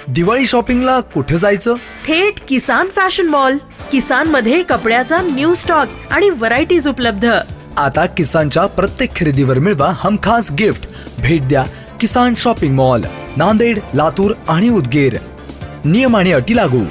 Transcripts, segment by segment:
दिवाळी शॉपिंगला कुठे जायचं? थेट किसान फॅशन मॉल. किसान मध्ये कपड्याचा न्यू स्टॉक आणि व्हरायटीज उपलब्ध. आता किसानच्या प्रत्येक खरेदीवर मिळवा हमखास गिफ्ट. भेट द्या किसान शॉपिंग मॉल, नांदेड, लातूर आणि उदगीर. नियम आणि अटी लागू.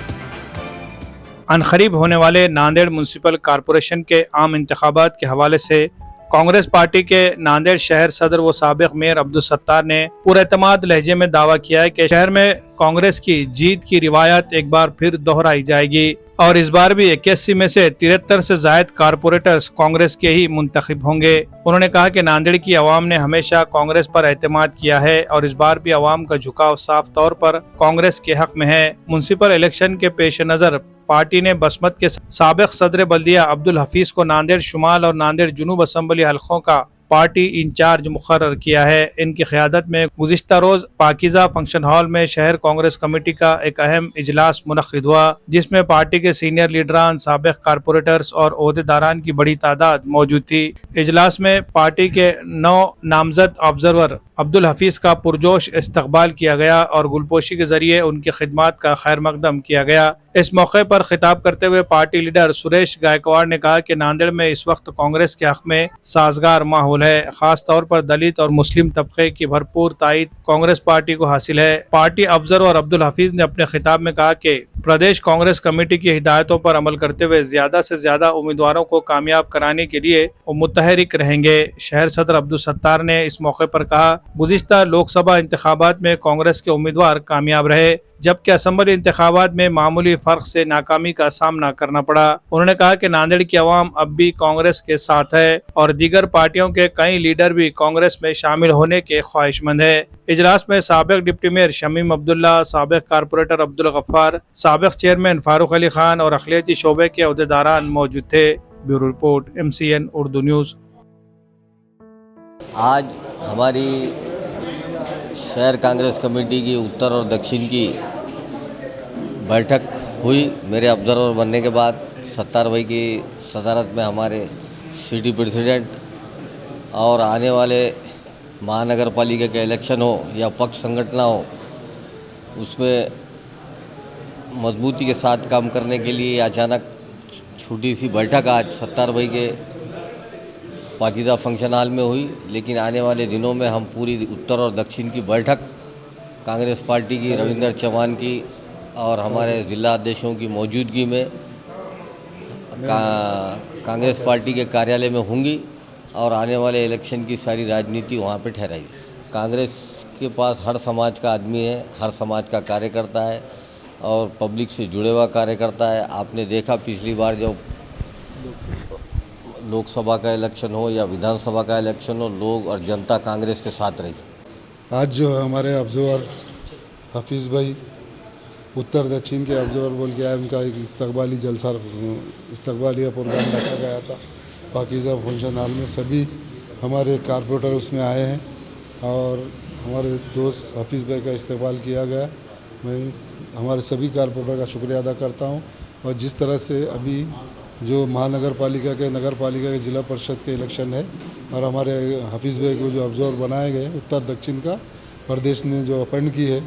अनकरीब होने वाले नांदेड़ म्यूनसिपल कॉरपोरेशन के आम इंतखाबात के हवाले से कांग्रेस पार्टी के नांदेड़ शहर सदर व साबिक मेयर अब्दुल सत्तार ने पुरएतमाद लहजे में दावा किया है कि शहर में कांग्रेस की जीत की रिवायत एक बार फिर दोहराई जाएगी और इस बार भी 81 में से 73 से जायद कारपोरेटर्स कांग्रेस के ही मुंतखब होंगे। उन्होंने कहा कि नांदेड़ की आवाम ने हमेशा कांग्रेस पर एतमाद किया है और इस बार भी आवाम का झुकाव साफ तौर पर कांग्रेस के हक में है। म्यूनसिपल इलेक्शन के पेश नजर पार्टी ने बसमत के साबिक सदर बल्दिया अब्दुल हफीज को नांदेड़ शुमाल और नांदेड़ जुनूब असम्बली हलकों का पार्टी इंचार्ज मुकर्रर किया है। इनकी क़यादत में गुज़िश्ता रोज पाकिज़ा फंक्शन हॉल में शहर कांग्रेस कमेटी का एक अहम इजलास मुनक़्क़िद हुआ, जिसमें पार्टी के सीनियर लीडरान, साबिक कारपोरेटर्स और ओहदेदारान की बड़ी तादाद मौजूद थी। इजलास में पार्टी के 9 नामजद ऑब्जर्वर अब्दुल हफीज का पुरजोश इस्तकबाल किया गया और गुलपोशी के जरिए उनकी खिदमत का खैर मकदम किया गया। इस मौके पर खिताब करते हुए पार्टी लीडर सुरेश गायकवाड़ ने कहा कि नांदेड़ में इस वक्त कांग्रेस के हक में साजगार माहौल है। खास तौर पर दलित और मुस्लिम तबके की भरपूर तायद कांग्रेस पार्टी को हासिल है। पार्टी ऑब्जर्वर अब्दुल हफीज ने अपने खिताब में कहा कि प्रदेश कांग्रेस कमेटी की हिदायतों पर अमल करते हुए ज्यादा से ज्यादा उम्मीदवारों को कामयाब कराने के लिए वो मुतहरिक रहेंगे। शहर सदर अब्दुल सत्तार ने इस मौके पर कहा, गुज़िश्ता लोकसभा इंतखाबात में कांग्रेस के उम्मीदवार कामयाब रहे, जबकि असम्बली इंतखाबात में मामूली फर्क से नाकामी का सामना करना पड़ा। उन्होंने कहा कि नांदेड़ की आवाम अब भी कांग्रेस के साथ है और दीगर पार्टियों के कई लीडर भी कांग्रेस में शामिल होने के ख्वाहिशमंद है। इजलास में साबिक डिप्टी मेयर शमीम अब्दुल्ला, साबिक कारपोरेटर अब्दुल गफ्फार, साबिक चेयरमैन फारूक अली खान और अखिलती शोबे के अहदेदारान मौजूद थे। Bureau report, MCN Urdu news. आज हमारी शहर कांग्रेस कमेटी की उत्तर और दक्षिण की बैठक हुई। मेरे ऑब्जर्वर बनने के बाद सत्तार भाई की सदारत में हमारे सिटी प्रेसिडेंट और आने वाले महानगर पालिका के इलेक्शन हो या पक्ष संगठन हो, उसमें मजबूती के साथ काम करने के लिए अचानक छोटी सी बैठक आज सत्तार भाई के पाकिज़ा फंक्शन हॉल में हुई। लेकिन आने वाले दिनों में हम पूरी उत्तर और दक्षिण की बैठक कांग्रेस पार्टी की, रविंदर चौहान की और हमारे ज़िला अध्यक्षों की मौजूदगी में कांग्रेस पार्टी के कार्यालय में होंगी और आने वाले इलेक्शन की सारी राजनीति वहाँ पे ठहराएगी। कांग्रेस के पास हर समाज का आदमी है, हर समाज का कार्यकर्ता है और पब्लिक से जुड़े हुआ कार्यकर्ता है। आपने देखा पिछली बार जब लोकसभा का इलेक्शन हो या विधानसभा का इलेक्शन हो, लोग और जनता कांग्रेस के साथ रही। आज जो हमारे ऑब्जर्वर हफीज़ भाई उत्तर दक्षिण के ऑब्जर्वर बोल के आए, उनका एक इस्तकबाली जलसा, इस्तकबाली प्रोग्राम रखा गया था पाकिज़ा फंक्शन हॉल में। सभी हमारे कारपोरेटर उसमें आए हैं और हमारे दोस्त हफीज़ भाई का इस्तकबाल किया गया। मैं हमारे सभी कारपोरेटर का शुक्रिया अदा करता हूँ। और जिस तरह से अभी जो महानगर पालिका के, नगर पालिका के, जिला परिषद के इलेक्शन है और हमारे हफीज़ भाई को जो ऑब्जर्वर बनाए गए उत्तर दक्षिण का प्रदेश ने जो अपॉइंट की है,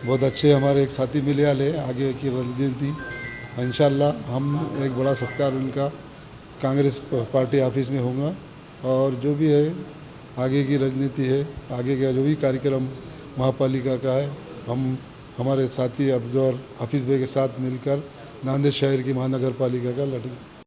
बहुत अच्छे हमारे एक साथी मिले आले आगे की राजनीति। इंशाल्लाह हम एक बड़ा सत्कार उनका कांग्रेस पार्टी ऑफिस में होगा और जो भी है आगे की राजनीति है, आगे का जो भी कार्यक्रम महापालिका का है, हम हमारे साथी ऑब्जर्वर हफीज़ भाई के साथ मिलकर नांदेड़ शहर की महानगर पालिका का लड़ेंगे।